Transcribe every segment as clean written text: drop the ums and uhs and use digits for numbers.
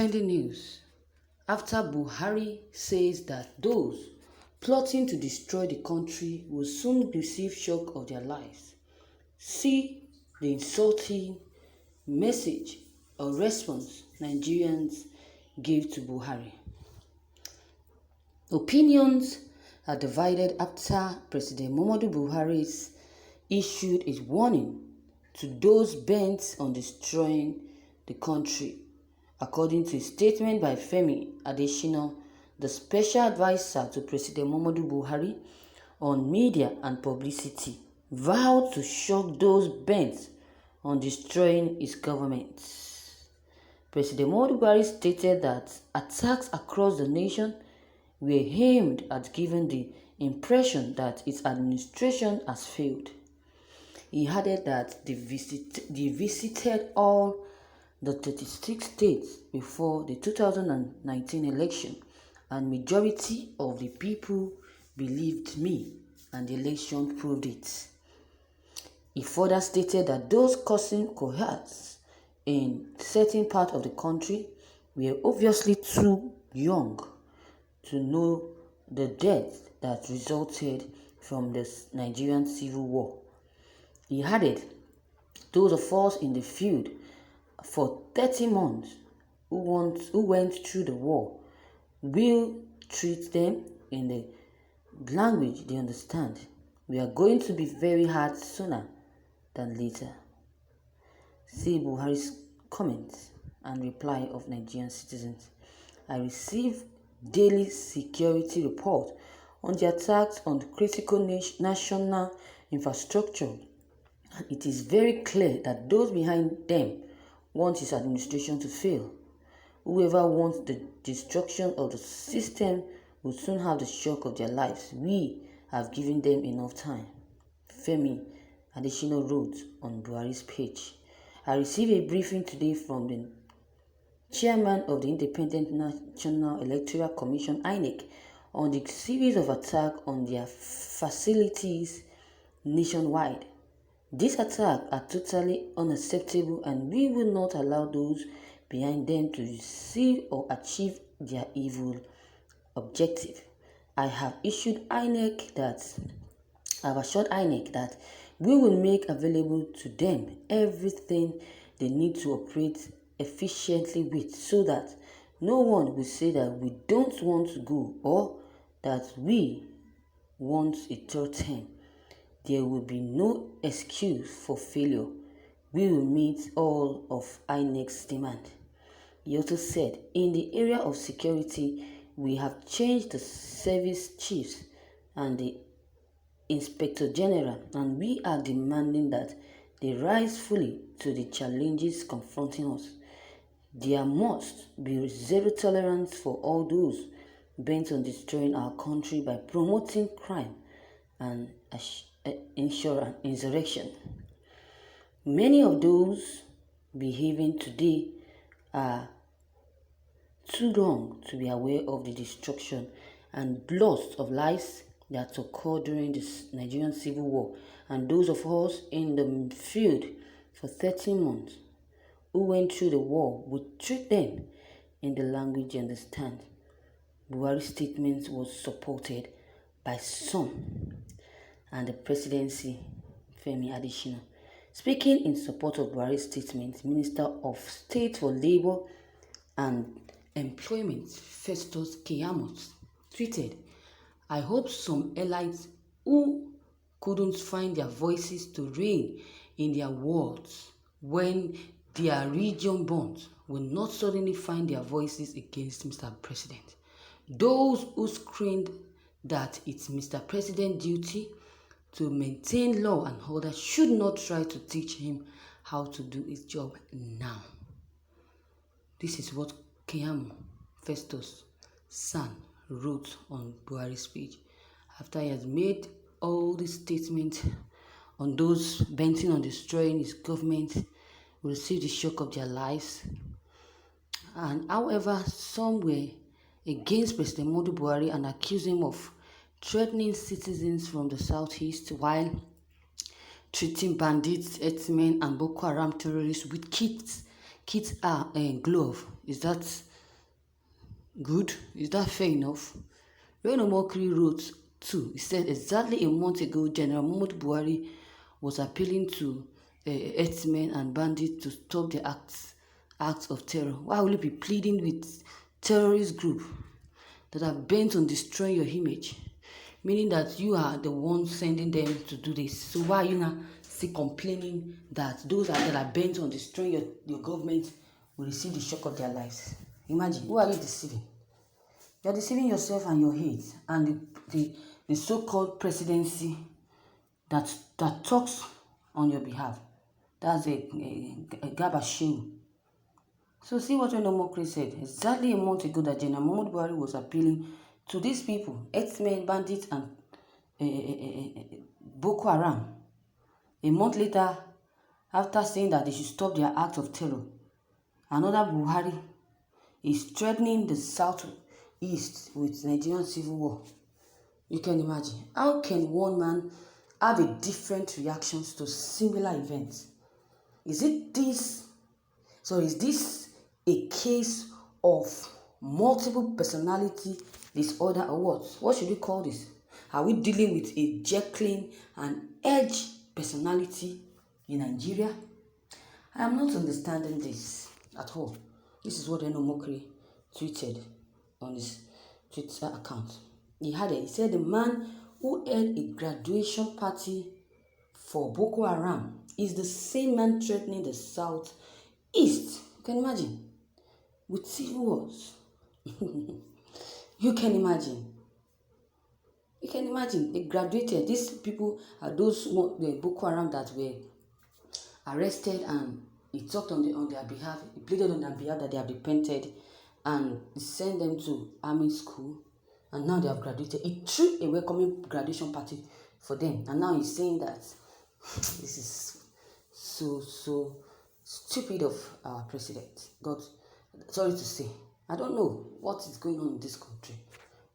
Trending news after Buhari says that those plotting to destroy the country will soon receive shock of their lives. See the insulting message or response Nigerians gave to Buhari. Opinions are divided after President Muhammadu Buhari issued a warning to those bent on destroying the country. According to a statement by Femi Adesina, the special advisor to President Muhammadu Buhari on media and publicity, vowed to shock those bent on destroying his government. President Muhammadu Buhari stated that attacks across the nation were aimed at giving the impression that its administration has failed. He added that they visited all the 36 states before the 2019 election, and majority of the people believed me, and the election proved it. He further stated that those causing chaos in certain parts of the country were obviously too young to know the death that resulted from the Nigerian civil war. He added, those of us in the field for 30 months who went through the war will treat them in the language they understand. We are going to be very hard sooner than later. See Buhari's comments and reply of Nigerian citizens. I receive daily security report on the attacks on critical national infrastructure, and it is very clear that those behind them want his administration to fail. Whoever wants the destruction of the system will soon have the shock of their lives. We have given them enough time. Femi Adesina wrote on Buhari's page. I received a briefing today from the chairman of the Independent National Electoral Commission (INEC) on the series of attacks on their facilities nationwide. These attacks are totally unacceptable, and we will not allow those behind them to receive or achieve their evil objective. I have assured INEC that we will make available to them everything they need to operate efficiently with, so that no one will say that we don't want to go or that we want a third term. There will be no excuse for failure. We will meet all of INEC's demand. He also said, in the area of security, we have changed the service chiefs and the inspector general, and we are demanding that they rise fully to the challenges confronting us. There must be zero tolerance for all those bent on destroying our country by promoting crime and insurrection. Many of those behaving today are too young to be aware of the destruction and loss of lives that occurred during the Nigerian civil war, and those of us in the field for 13 months who went through the war would treat them in the language they understand. Buhari's statement was supported by some, and the presidency, Femi Adesina. Speaking in support of Buhari's statement, Minister of State for Labour and Employment, Festus Keyamo, tweeted, I hope some elites who couldn't find their voices to reign in their wards when their region burns will not suddenly find their voices against Mr. President. Those who screamed that it's Mr. President's duty to maintain law and order should not try to teach him how to do his job now. This is what Keyamo Festus San wrote on Buhari's speech after he has made all these statements on those bent on destroying his government will receive the shock of their lives. And however, some were against President Muhammadu Buhari and accused him of threatening citizens from the southeast while treating bandits, herdsmen, and Boko Haram terrorists with kits glove. Is that Good. Is that fair enough? Reno Mokri wrote too. He said exactly a month ago, General Muhammadu Buhari was appealing to herdsmen and bandits to stop their acts of terror. Why will you be pleading with terrorist group that are bent on destroying your image? Meaning that you are the one sending them to do this. So why are you now still complaining that those that are bent on destroying your government will receive the shock of their lives? Imagine, who are you deceiving? You're deceiving yourself and your hate and the so-called presidency that talks on your behalf. That's a gabashew. So see what Mokri said. Exactly a month ago that General Muhammadu Buhari was appealing to these people, herdsmen, bandits, and Boko Haram. A month later, after saying that they should stop their act of terror, another Buhari is threatening the southeast with Nigerian civil war. You can imagine. How can one man have a different reactions to similar events? Is this a case of multiple personality disorder or what? What should we call this? Are we dealing with a Jekyll and Edge personality in Nigeria? I am not understanding this at all. This is what Mokri tweeted on his Twitter account. He said the man who held a graduation party for Boko Haram is the same man threatening the South East. You can imagine. With civil wars. You can imagine. They graduated. These people are those the Boko Haram that were arrested, and he talked on their behalf. He pleaded on their behalf that they have repented, and he sent them to army school, and now they have graduated. He threw a welcoming graduation party for them, and now he's saying that this is so stupid of our president. God, sorry to say, I don't know what is going on in this country.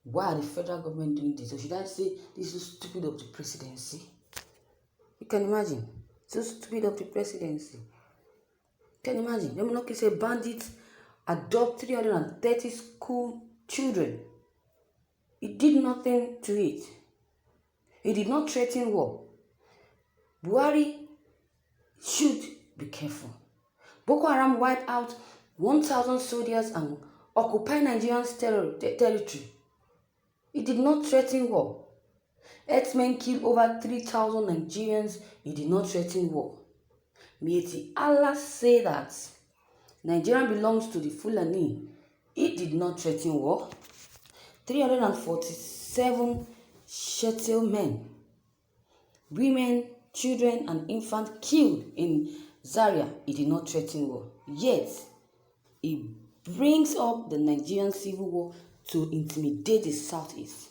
Why are the federal government doing this? Or should I say this is stupid of the presidency? You can imagine. So stupid of the presidency. You can imagine. Lemonoki said bandits adopt 330 school children. He did nothing to it. He did not threaten war. Buhari should be careful. Boko Haram wiped out 1,000 soldiers and occupied Nigerian territory. He did not threaten war. Herdsmen killed over 3,000 Nigerians. He did not threaten war. May Allah say that Nigeria belongs to the Fulani. He did not threaten war. 347 Shøçk men, women, children, and infants killed in Zaria. He did not threaten war. Yet, he brings up the Nigerian civil war to intimidate the Southeast.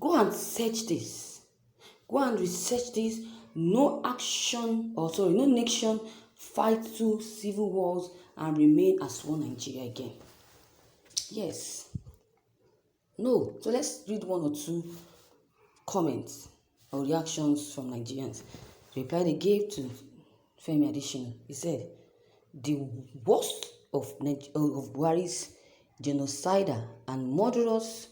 Go and search this. Go and research this. No nation fight two civil wars and remain as one Nigeria again. Yes. No. So let's read one or two comments or reactions from Nigerians. The reply they gave to Femi Adesina. He said, the worst of Buhari's genocider and murderous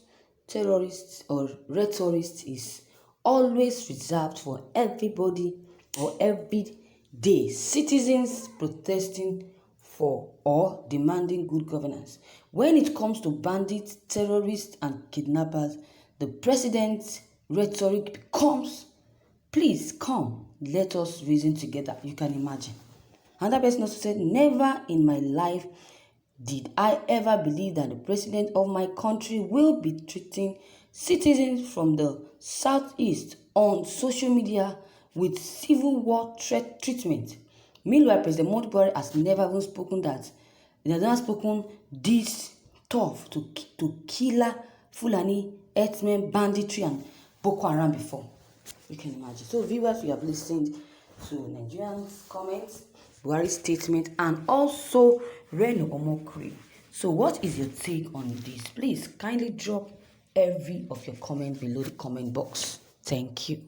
terrorists or rhetorists is always reserved for everybody or everyday citizens protesting for or demanding good governance. When it comes to bandits, terrorists, and kidnappers, the president's rhetoric becomes, please come, let us reason together. You can imagine. Another person also said, never in my life did I ever believe that the president of my country will be treating citizens from the southeast on social media with civil war threat treatment. Meanwhile, President Muhammadu Buhari has never even spoken that. He has not spoken this tough to killer Fulani, herdsmen, banditry, and Boko Haram before. You can imagine. So viewers, we have listened to Nigerians' comments, Buhari's statement, and also Reno Omokri. So what is your take on this? Please kindly drop every of your comment below the comment box. Thank you.